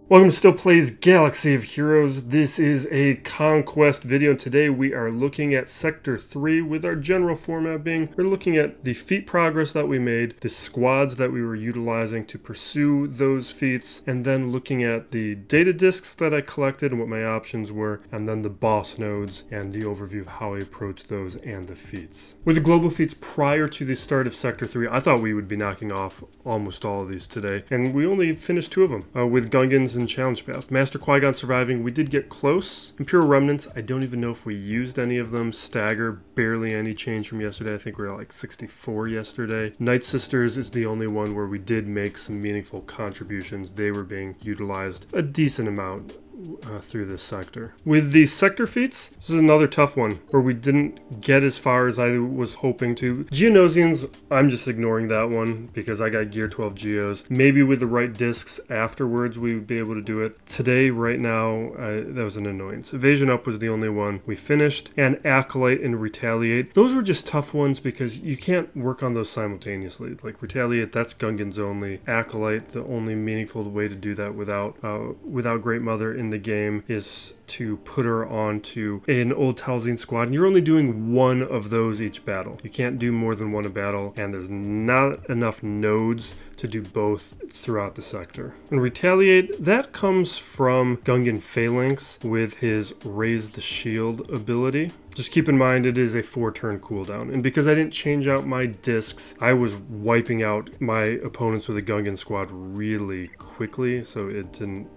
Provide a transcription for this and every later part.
Welcome to Still Plays Galaxy of Heroes. This is a Conquest video, and today we are looking at Sector 3 with our general format being, we're looking at the feat progress that we made, the squads that we were utilizing to pursue those feats, and then looking at the data discs that I collected and what my options were, and then the boss nodes and the overview of how I approached those and the feats. With the global feats prior to the start of Sector 3, I thought we would be knocking off almost all of these today, and we only finished 2 of them, with Gungans and Challenge Path. Master Qui-Gon surviving, we did get close. Imperial Remnants, I don't even know if we used any of them. Stagger, barely any change from yesterday. I think we were at like 64 yesterday. Night Sisters is the only one where we did make some meaningful contributions. They were being utilized a decent amount through this sector. With the sector feats, this is another tough one where we didn't get as far as I was hoping to. Geonosians, I'm just ignoring that one because I got Gear 12 Geos. Maybe with the right discs afterwards we would be able to do it. Today, right now, that was an annoyance. Evasion Up was the only one we finished, and Acolyte and Retaliate. Those were just tough ones because you can't work on those simultaneously. Like Retaliate, that's Gungans only. Acolyte, the only meaningful way to do that without Great Mother in the game is to put her onto an old Talzine squad, and you're only doing one of those each battle. You can't do more than one a battle, and there's not enough nodes to do both throughout the sector. And Retaliate, that comes from Gungan Phalanx with his Raise the Shield ability. Just keep in mind it is a 4-turn cooldown, and because I didn't change out my discs, I was wiping out my opponents with a Gungan squad really quickly, so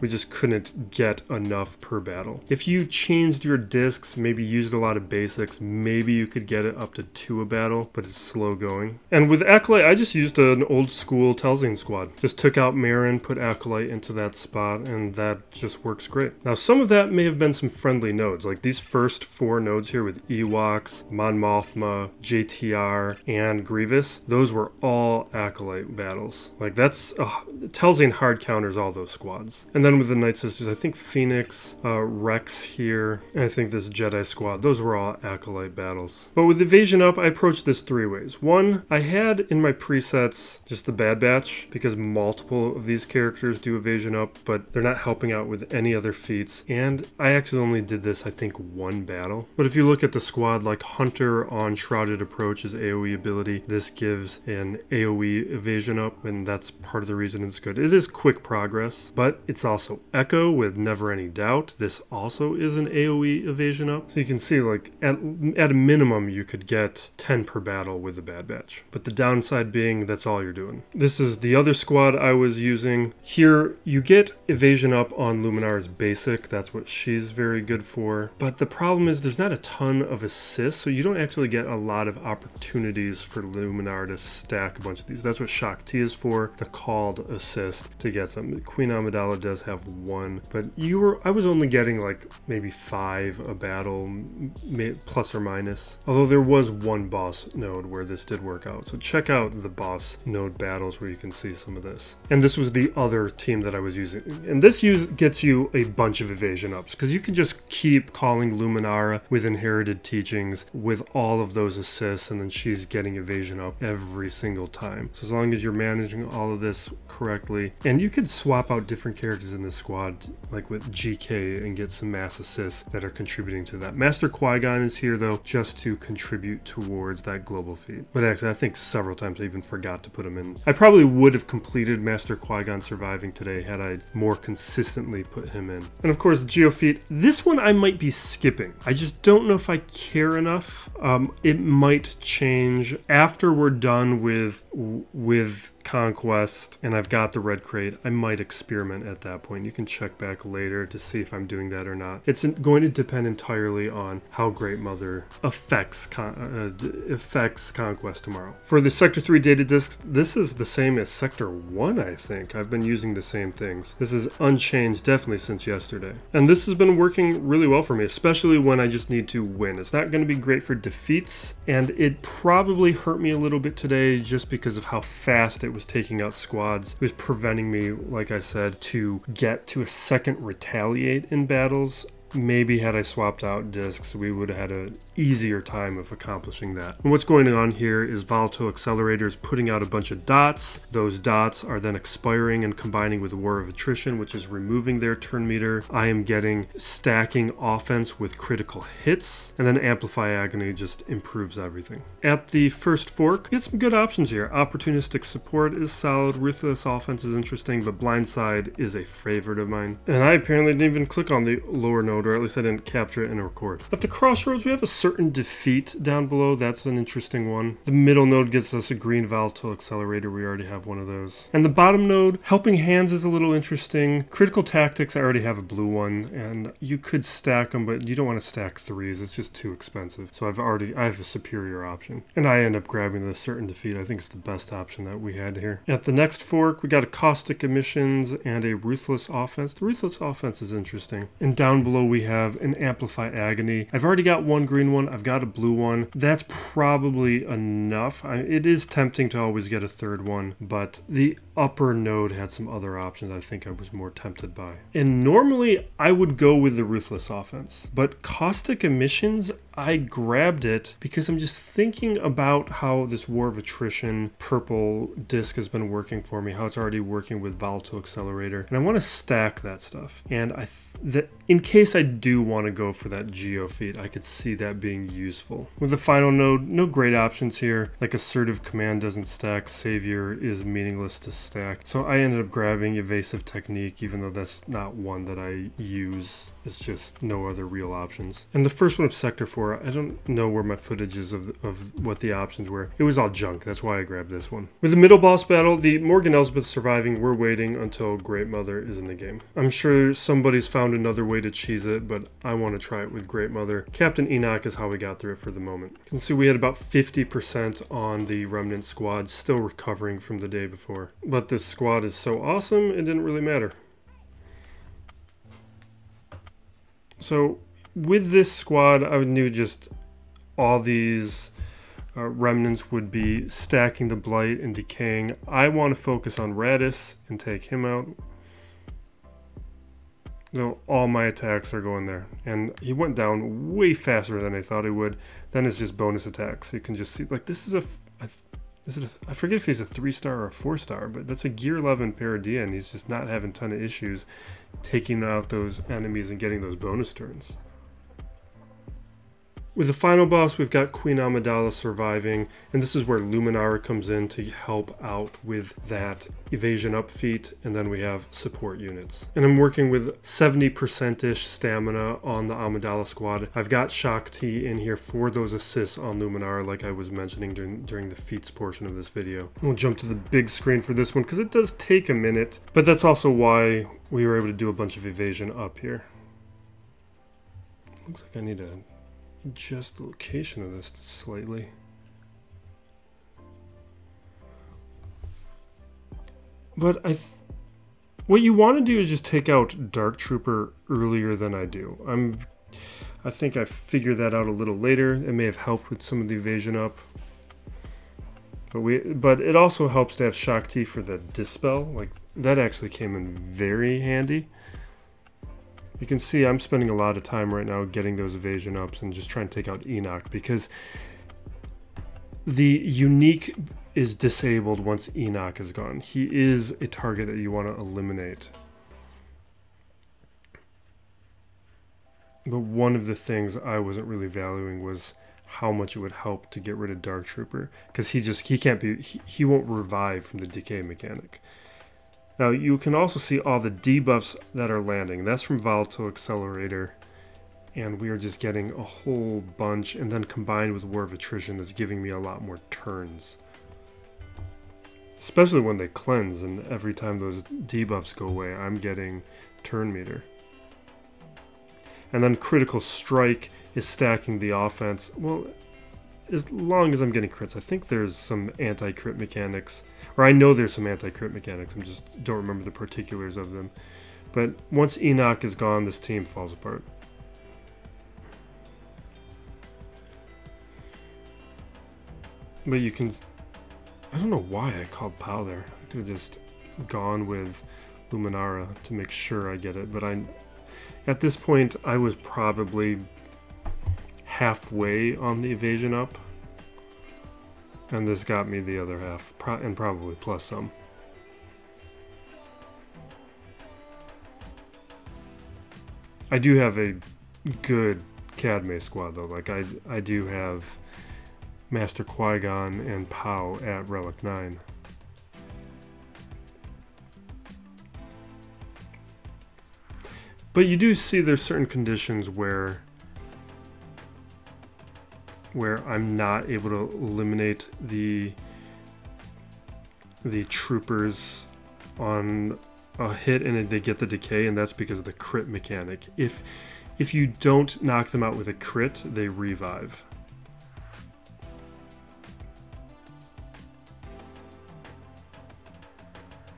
we just couldn't get enough per battle. If you changed your discs, maybe used a lot of basics, maybe you could get it up to 2 a battle, but it's slow going. And with Acolyte, I just used an old school Talzine squad. Just took out Marin, put Acolyte into that spot, and that just works great. Now some of that may have been some friendly nodes, like these first 4 nodes here with Ewoks, Mon Mothma, JTR, and Grievous. Those were all Acolyte battles. Like that's, Talzine hard counters all those squads. And then with the Night Sisters, I think Phoenix, Rex here, and I think this Jedi squad, those were all Acolyte battles. But with Evasion Up, I approached this 3 ways. One, I had in my presets just the Bad Batch, because multiple of these characters do Evasion Up, but they're not helping out with any other feats. And I actually only did this, I think, 1 battle. But if you look at the squad, like Hunter on Shrouded Approach's AoE ability, this gives an AoE Evasion Up, and that's part of the reason it's good. It is quick progress, but it's also Echo with Never Any Doubt. This also is an AoE Evasion Up. So you can see, like, at a minimum, you could get 10 per battle with the Bad Batch. But the downside being, that's all you're doing. This is the other squad I was using. Here, you get Evasion Up on Luminara's basic. That's what she's very good for. But the problem is there's not a ton of assists, so you don't actually get a lot of opportunities for Luminar to stack a bunch of these. That's what Shock T is for, the called assist to get some. Queen Amidala does have 1, but I was only getting like maybe 5 a battle, plus or minus. Although there was 1 boss node where this did work out. So check out the boss node battles where you can see some of this. And this was the other team that I was using. And this gets you a bunch of evasion ups, because you can just keep calling Luminara with inherited teachings with all of those assists, and then she's getting evasion up every single time. So as long as you're managing all of this correctly, and you could swap out different characters in this squad, like with GK, and get some mass assists that are contributing to that. Master Qui-Gon is here though, just to contribute towards that global feat. But actually, I think several times I even forgot to put him in. I probably would have completed Master Qui-Gon surviving today had I more consistently put him in. And of course, Geo feat. This one I might be skipping. I just don't know if I care enough. It might change after we're done with Conquest and I've got the red crate. I might experiment at that point. You can check back later to see if I'm doing that or not. It's going to depend entirely on how Great Mother affects Conquest tomorrow. For the Sector 3 data discs, this is the same as Sector 1, I think. I've been using the same things. This is unchanged definitely since yesterday. And this has been working really well for me, especially when I just need to win. It's not going to be great for defeats, and it probably hurt me a little bit today just because of how fast it was taking out squads. It was preventing me, like I said, to get to a second Retaliate in battles. maybe had I swapped out discs, we would have had an easier time of accomplishing that. And what's going on here is Volatile Accelerator is putting out a bunch of dots. Those dots are then expiring and combining with War of Attrition, which is removing their turn meter. I am getting stacking offense with critical hits, and then Amplify Agony just improves everything. At the first fork, we get some good options here. Opportunistic Support is solid, Ruthless Offense is interesting, but Blindside is a favorite of mine. And I apparently didn't even click on the lower node, or at least I didn't capture it in a record. At the crossroads, we have a certain defeat down below. That's an interesting one. The middle node gets us a green Volatile Accelerator. We already have one of those. And the bottom node, Helping Hands is a little interesting. Critical Tactics, I already have a blue one, and you could stack them, but you don't want to stack threes. It's just too expensive. So I have a superior option. And I end up grabbing the certain defeat. I think it's the best option that we had here. At the next fork, we got a Caustic Emissions and a Ruthless Offense. The Ruthless Offense is interesting. And down below we have an Amplify Agony. I've already got one green one. I've got a blue one. That's probably enough. It is tempting to always get a third one, but the upper node had some other options I think I was more tempted by. And normally I would go with the Ruthless Offense, but Caustic Emissions, I grabbed it because I'm just thinking about how this War of Attrition purple disc has been working for me, how it's already working with Volatile Accelerator, and I want to stack that stuff. And in case I do want to go for that Geo feat, I could see that being useful. With the final node, no great options here. Like Assertive Command doesn't stack, Savior is meaningless to stack. So I ended up grabbing Evasive Technique, even though that's not one that I use. It's just no other real options. And the first one of Sector 4, I don't know where my footage is of what the options were. It was all junk, that's why I grabbed this one. With the middle boss battle, the Morgan Elsbeth surviving, we're waiting until Great Mother is in the game. I'm sure somebody's found another way to cheese it, but I want to try it with Great Mother. Captain Enoch is how we got through it for the moment. You can see we had about 50% on the Remnant squad, still recovering from the day before. But this squad is so awesome, it didn't really matter. So with this squad, I knew just all these remnants would be stacking the Blight and decaying. I want to focus on Radis and take him out. So all my attacks are going there. And he went down way faster than I thought he would. Then it's just bonus attacks. You can just see, like, this is I forget if he's a 3-star or a 4-star, but that's a Gear 11 Paradia, and he's just not having a ton of issues taking out those enemies and getting those bonus turns. With the final boss, we've got Queen Amidala surviving, and this is where Luminara comes in to help out with that Evasion Up feat, and then we have support units. And I'm working with 70%-ish stamina on the Amidala squad. I've got Shock T in here for those assists on Luminara, like I was mentioning during the feats portion of this video. We'll jump to the big screen for this one, because it does take a minute, but that's also why we were able to do a bunch of Evasion Up here. Looks like I need to adjust the location of this slightly. But what you want to do is just take out Dark Trooper earlier than I do. I think I figured that out a little later. It may have helped with some of the Evasion Up. But it also helps to have Shock T for the Dispel. Like, that actually came in very handy. You can see I'm spending a lot of time right now getting those Evasion Ups and just trying to take out Enoch, because the unique is disabled once Enoch is gone. He is a target that you want to eliminate. But one of the things I wasn't really valuing was how much it would help to get rid of Dark Trooper, because he won't revive from the decay mechanic. Now you can also see all the debuffs that are landing. That's from Volatile Accelerator, and we are just getting a whole bunch, and then combined with War of Attrition, that's giving me a lot more turns. Especially when they cleanse, and every time those debuffs go away, I'm getting turn meter. And then Critical Strike is stacking the offense. Well, as long as I'm getting crits, I think there's some anti-crit mechanics, or I know there's some anti-crit mechanics, I just don't remember the particulars of them. But once Enoch is gone, this team falls apart. But you can, I don't know why I called POW there. I could have just gone with Luminara to make sure I get it, but At this point, I was probably halfway on the Evasion Up. And this got me the other half, and probably plus some. I do have a good Cadme squad though. Like I do have Master Qui-Gon and Pow at Relic 9. But you do see there's certain conditions where I'm not able to eliminate the troopers on a hit and they get the decay, and that's because of the crit mechanic. If you don't knock them out with a crit, they revive.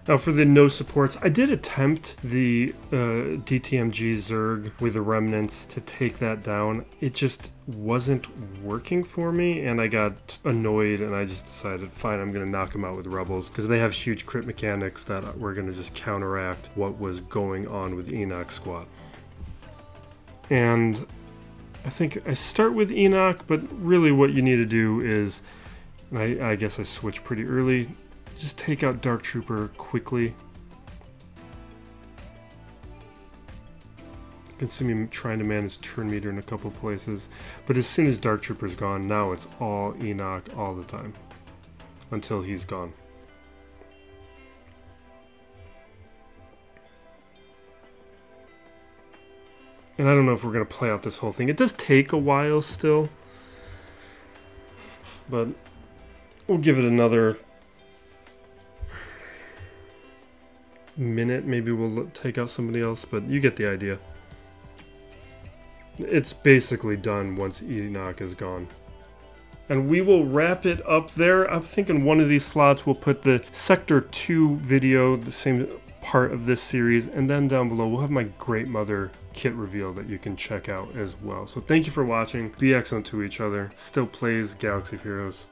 Now for the no supports, I did attempt the DTMG Zerg with the remnants to take that down. It just wasn't working for me, and I got annoyed, and I just decided, fine, I'm going to knock them out with rebels, because they have huge crit mechanics that were going to just counteract what was going on with Enoch's squad. And I think I start with Enoch, but really what you need to do is, and I guess I switched pretty early, just take out Dark Trooper quickly. You can see me trying to manage turn meter in a couple places, but as soon as Dark Trooper's gone, now it's all Enoch all the time until he's gone. And I don't know if we're going to play out this whole thing. It does take a while still, but we'll give it another minute. Maybe we'll take out somebody else, but you get the idea. It's basically done once Enoch is gone. And we will wrap it up there. I'm thinking one of these slots we'll put the Sector 2 video, the same part of this series, and then down below we'll have my Great Mother kit reveal that you can check out as well. So thank you for watching. Be excellent to each other. Still plays Galaxy of Heroes.